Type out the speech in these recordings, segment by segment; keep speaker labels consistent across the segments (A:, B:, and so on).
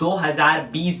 A: 2020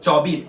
A: 24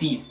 A: 30।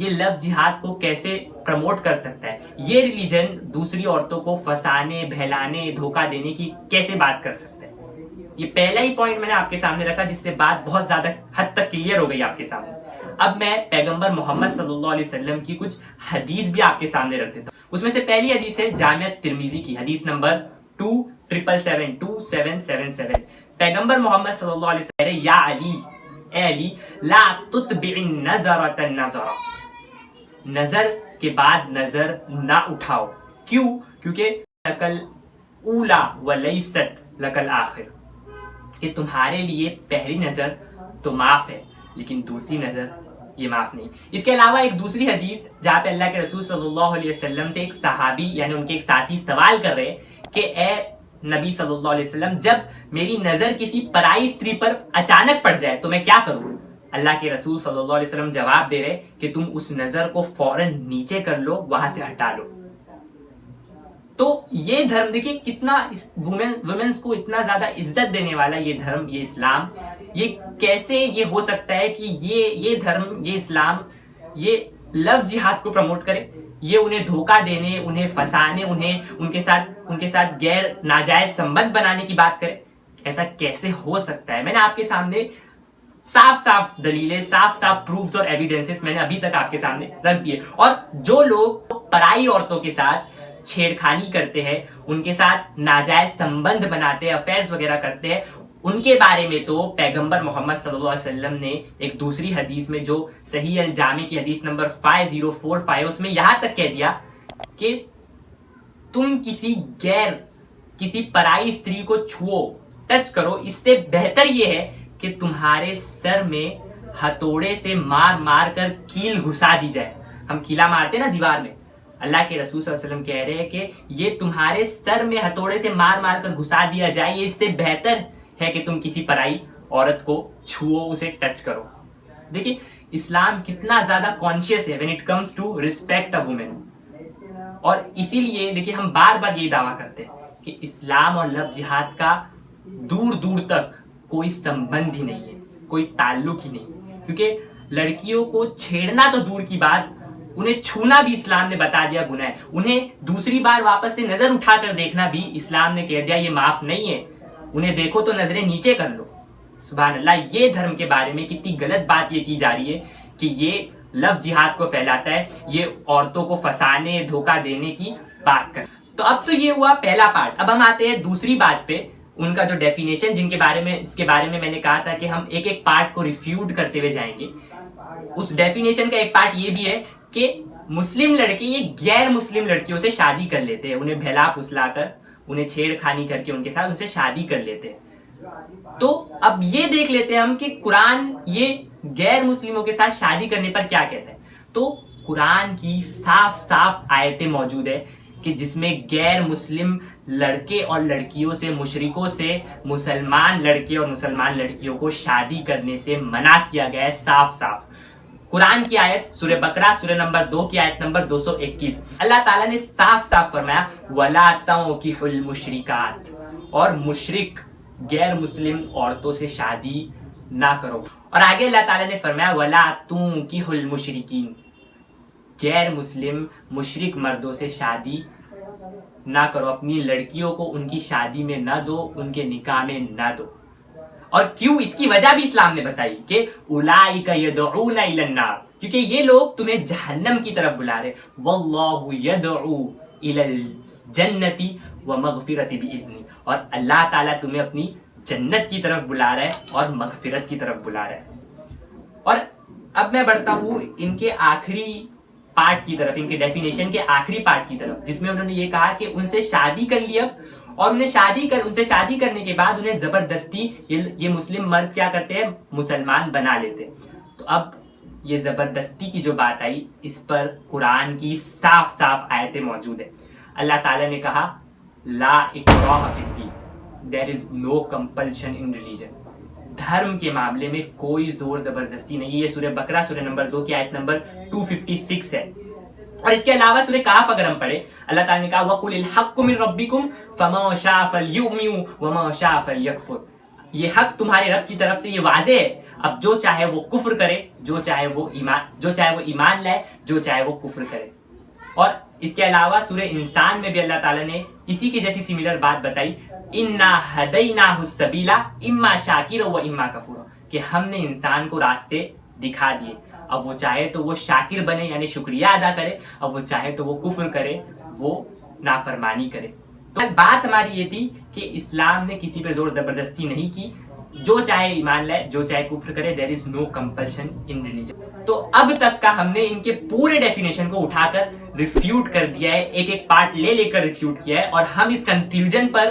A: یہ لو جہاد کو کیسے پروموٹ کر سکتا ہے؟ یہ ریلیجن دوسری عورتوں کو پھنسانے، بہلانے، دھوکہ دینے کی کیسے بات کر سکتا ہے؟ یہ پہلا ہی پوائنٹ میں نے آپ کے سامنے رکھا، جس سے بات بہت زیادہ حد تک کلیئر ہو گئی آپ کے سامنے۔ اب میں پیغمبر محمد صلی اللہ علیہ وسلم کی کچھ حدیث بھی آپ کے سامنے رکھ دیتا ہوں۔ اس میں سے پہلی حدیث ہے جامع ترمذی کی، حدیث نمبر 2777 پیغمبر محمد صلی اللہ علیہ وسلم، یا علی، اے علی، لا تتبع النظرۃ النظرۃ، نظر کے بعد نظر نہ اٹھاؤ۔ کیوں؟ کیونکہ لکل اولا ولیست لکل آخر، کہ تمہارے لیے پہلی نظر تو معاف ہے لیکن دوسری نظر یہ معاف نہیں۔ اس کے علاوہ ایک دوسری حدیث جہاں پہ اللہ کے رسول صلی اللہ علیہ وسلم سے ایک صحابی یعنی ان کے ایک ساتھی سوال کر رہے کہ اے نبی صلی اللہ علیہ وسلم، جب میری نظر کسی پرائی استری پر اچانک پڑ جائے تو میں کیا کروں؟ اللہ کے رسول صلی اللہ علیہ وسلم جواب دے رہے کہ تم اس نظر کو فوراً نیچے کر لو، وہاں سے ہٹا لو۔ تو یہ دھرم دیکھیے کتنا ویمنس کو اتنا زیادہ عزت دینے والا یہ دھرم، یہ اسلام، یہ کیسے یہ ہو سکتا ہے کہ یہ دھرم، یہ اسلام، یہ لو جہاد کو پروموٹ کرے، یہ انہیں دھوکہ دینے، انہیں پھنسانے، انہیں ان کے ساتھ غیر ناجائز سمبند بنانے کی بات کرے؟ ایسا کیسے ہو سکتا ہے؟ میں نے آپ کے سامنے صاف صاف دلیلیں، صاف صاف پروفز اور ایویڈنسز میں نے ابھی تک آپ کے سامنے رکھ دیے۔ اور جو لوگ پرائی عورتوں کے ساتھ چھیڑخانی کرتے ہیں، ان کے ساتھ ناجائز سمبند بناتے ہیں، افیئرز وغیرہ کرتے ہیں، ان کے بارے میں تو پیغمبر محمد صلی اللہ علیہ وسلم نے ایک دوسری حدیث میں جو صحیح الجامع کی حدیث نمبر 5045 اس میں یہاں تک کہہ دیا کہ تم کسی پرائی استری کو چھوؤ، ٹچ کرو، اس سے بہتر یہ ہے کہ تمہارے سر میں ہتھوڑے سے مار مار کر کیل گھسا دی جائے۔ ہم کیلا مارتے نا دیوار میں، اللہ کے رسول صلی اللہ علیہ وسلم کہہ رہے ہیں کہ یہ تمہارے سر میں ہتھوڑے سے مار مار کر گھسا دیا جائے، یہ اس سے بہتر ہے کہ تم کسی پرائی عورت کو چھوؤ، اسے ٹچ کرو۔ دیکھیے اسلام کتنا زیادہ کانشیس ہے when it comes to respect a woman، اور اسی لیے دیکھیے ہم بار بار یہ دعویٰ کرتے ہیں کہ اسلام اور لو جہاد کا دور دور تک کوئی سمبند ہی نہیں ہے، کوئی تعلق ہی نہیں، کیونکہ لڑکیوں کو چھیڑنا تو دور کی بات، انہیں چھونا بھی اسلام نے بتا دیا گناہ ہے، انہیں دوسری بار واپس سے نظر اٹھا کر دیکھنا بھی اسلام نے کہہ دیا یہ معاف نہیں ہے، انہیں دیکھو تو نظریں نیچے کر لو۔ سبحان اللہ، یہ دھرم کے بارے میں کتنی غلط بات یہ کی جا رہی ہے کہ یہ لو جہاد کو پھیلاتا ہے، یہ عورتوں کو پھنسانے، دھوکہ دینے کی بات کر۔ تو اب تو یہ ہوا پہلا پارٹ، اب ہم آتے ہیں دوسری بات پہ، ان کا جو ڈیفینیشن جس کے بارے میں نے کہا تھا کہ ہم ایک ایک پارٹ کو ریفیوٹ کرتے ہوئے جائیں گے۔ اس ڈیفینیشن کا ایک پارٹ یہ بھی ہے کہ مسلم لڑکے یہ غیر مسلم لڑکیوں سے شادی کر لیتے ہیں، انہیں بہلا پھسلا کر، انہیں چھیڑ خانی کر کے ان کے ساتھ ان سے شادی کر لیتے ہیں۔ تو اب یہ دیکھ لیتے ہیں ہم کہ قرآن یہ غیر مسلموں کے ساتھ شادی کرنے پر کیا کہتا ہے۔ تو قرآن کی صاف صاف آیتیں موجود ہے کہ جس میں غیر مسلم لڑکے اور لڑکیوں سے، مشرکوں سے مسلمان لڑکے اور مسلمان لڑکیوں کو شادی کرنے سے منع کیا گیا ہے، صاف صاف۔ قرآن کی آیت سورہ بقرہ سورہ نمبر 2 کی آیت نمبر 221، اللہ تعالیٰ نے صاف صاف فرمایا وَلَا تَنكِحُوا الْمُشْرِكَاتِ، اور مشرک غیر مسلم عورتوں سے شادی نہ کرو۔ اور آگے اللہ تعالیٰ نے فرمایا وَلَا تُنكِحُوا الْمُشْرِكِينَ، غیر مسلم مشرک مردوں سے شادی نہ کرو، اپنی لڑکیوں کو ان کی شادی میں نہ دو، ان کے نکاح میں نہ دو۔ اور کیوں؟ اس کی وجہ بھی اسلام نے بتائی کہ اولئک یدعون الی النار، کیونکہ یہ لوگ تمہیں جہنم کی طرف بلا رہے، واللہ یدعو الی الجنۃ ومغفرۃ باذنہ، اور اللہ تعالیٰ تمہیں اپنی جنت کی طرف بلا رہا ہے اور مغفرت کی طرف بلا رہا ہے۔ اور اب میں بڑھتا ہوں ان کے آخری پارٹ کی طرف، ان کے ڈیفینیشن کے آخری پارٹ کی طرف، جس میں انہوں نے یہ کہا کہ ان سے شادی کر لی اب، اور ان سے شادی کرنے کے بعد انہیں زبردستی یہ مسلم مرد کیا کرتے ہیں، مسلمان بنا لیتے۔ تو اب یہ زبردستی کی جو بات آئی، اس پر قرآن کی صاف صاف آیتیں موجود ہیں۔ اللہ تعالیٰ نے کہا لا اکراہ فی الدین، دیر از نو کمپلشن ان ریلیجن، دھرم کے معاملے میں کوئی زور زبردستی نہیں ہے۔ یہ سورہ بقرہ سورہ نمبر 2 کی آیت نمبر 256 ہے۔ اور اس کے علاوہ سورہ کہف اگر ہم پڑھیں، اللہ تعالیٰ نے کہا وَقُلِ الْحَقُّ مِن رَبِّكُمْ فَمَن شَاءَ فَلْيُؤْمِن وَمَن شَاءَ فَلْيَكْفُرْ، یہ حق تمہارے رب کی طرف سے یہ واضح ہے. اب جو چاہے وہ کفر کرے, جو چاہے وہ ایمان لائے, جو چاہے وہ کفر کرے. اور اس کے علاوہ سورہ انسان میں بھی اللہ تعالیٰ نے اسی کی جیسی سملر بات بتائی, انا ہدیناہ السبیل اما شاکرا و اما کفورا, کہ ہم نے انسان کو راستے دکھا دیے, اب وہ چاہے تو وہ شاکر بنے یعنی شکریہ ادا کرے, اب وہ چاہے تو وہ کفر کرے, وہ نافرمانی کرے. تو بات ہماری یہ تھی کہ اسلام نے کسی پہ زور زبردستی نہیں کی, جو چاہے ایمان لائے, جو چاہے کفر کرے, there is no compulsion in religion. تو اب تک کا ہم نے ان کے پورے ڈیفینیشن کو اٹھا کر ریفیوٹ کر دیا ہے, ایک ایک پارٹ لے کر ریفیوٹ کیا ہے, اور ہم اس کنکلوژن پر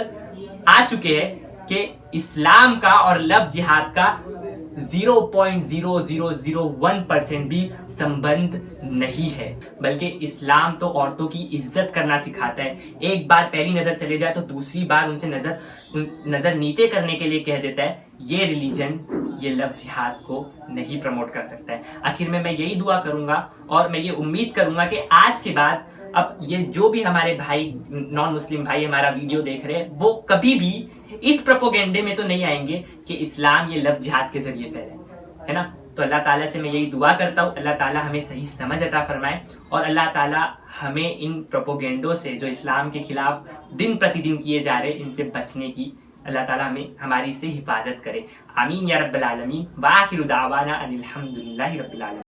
A: آ چکے ہیں کہ اسلام کا اور لفظ جہاد کا 0.0001% بھی سمبند نہیں ہے, بلکہ اسلام تو عورتوں کی عزت کرنا سکھاتا ہے. ایک بار پہلی نظر چلے جائے تو دوسری بار ان سے نظر نیچے کرنے کے لیے کہہ دیتا ہے. یہ ریلیجن یہ لفظ جہاد کو نہیں پروموٹ کر سکتا ہے. آخر میں یہی دعا کروں گا اور میں یہ امید کروں گا کہ آج کے بعد اب یہ جو بھی ہمارے بھائی نان مسلم بھائی ہمارا ویڈیو دیکھ رہے ہیں, وہ کبھی بھی اس پروپوگینڈے میں تو نہیں آئیں گے کہ اسلام یہ لفظ جہاد کے ذریعے پھیلے, ہے نا. تو اللہ تعالیٰ سے میں یہی دعا کرتا ہوں, اللہ تعالیٰ ہمیں صحیح سمجھ عطا فرمائے, اور اللہ تعالیٰ ہمیں ان پروپوگینڈوں سے جو اسلام کے خلاف دن پرتی دن کیے جا رہے ان سے بچنے کی اللہ تعالیٰ ہمیں ہماری سے حفاظت کرے. آمین یا رب العالمین. وآخر دعوانا ان الحمدللہ رب العالمین.